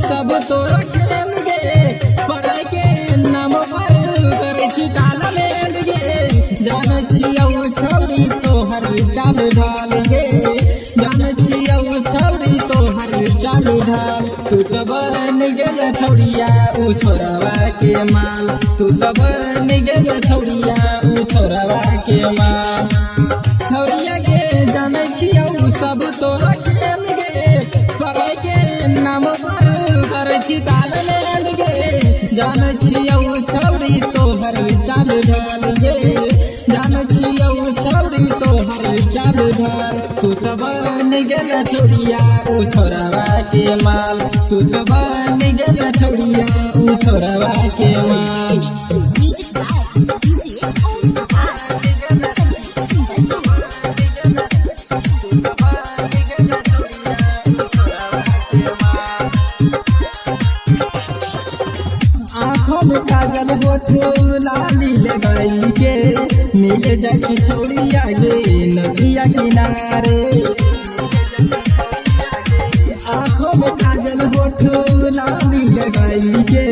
सब तोरा खेल गे पढ़े के नाम पर करे छी काल मेल गे जान छियौ छौरी तोहर चाल ढाल गे जान छियौ छौरी तोहर चाल ढाल तू तो बन गेल छौरिया उ छोरवा के माल तू तो बन गेल छौरिया उ छोरवा के माल छौरिया के जान छियौ सब तोरा खेल गे पढ़े के नाम पर करे छी ताल मेल गे जान छियौ छौरी तोहर चाल ढाल गे जान छियौ छौरी तोहर चाल ढाल तू तो बन गेल छौरिया उ छोरवा के माल तू तो बन गेल छौरिया उ छोरवा के माल आँखों में काजल होठो लाली लगाई के मिल जाके छौरिया गे नदिया किनारे आँखों में काजल होठो लाली लगाई के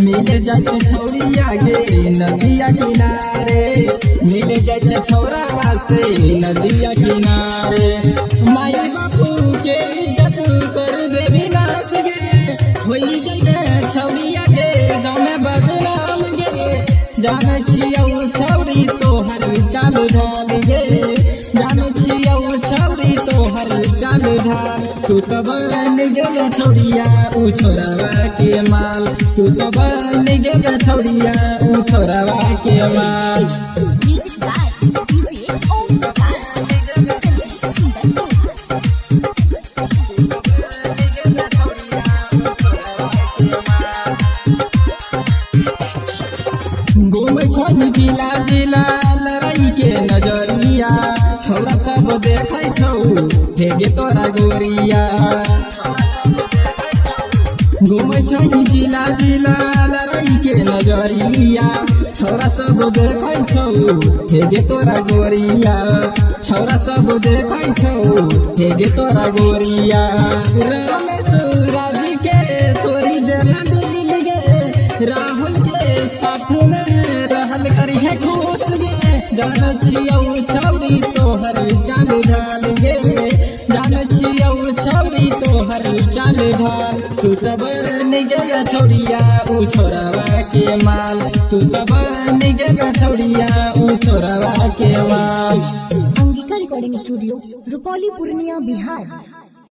मिल जाके छौरिया गे नदिया किनारे मिल जाके छौरा से नदिया किनारे माई बापू के इज्जत कर देवी नास गे होई जाए छौरिया गे गाँव में बदनाम गे जान छियौ छौरी तोहर चाल ढाल गे जान छियौ छौरी तोहर चाल ढाल तू तो बन गेल छौरिया उ छोरवा के माल तू तो बन गेल छौरिया उ छोरवा के माल घूम छन जिला जिला लड़ाई के नजरिया छौरा सब देखे छौ हेगे तोरा गोरिया घूम छन जिला जिला लड़ाई के नजरिया छौरा सब देखे छौ हेगे तोरा गोरिया छौरा सब देखे छौ हेगे तोरा गोरिया रमेश राज के तोरी देला दिल गे राहुल के साथ में रहल करी है खुश गे जान छियौ छौरी तोहर चाल ढाल गे जान छियौ छौरी तोहर चाल ढाल तू तो बन गेल छौरिया उ छोरवा के माल तू तो बन गेल छौरिया उ छोरवा के माल। Angika recording studio Rupauli Purnia Bihar.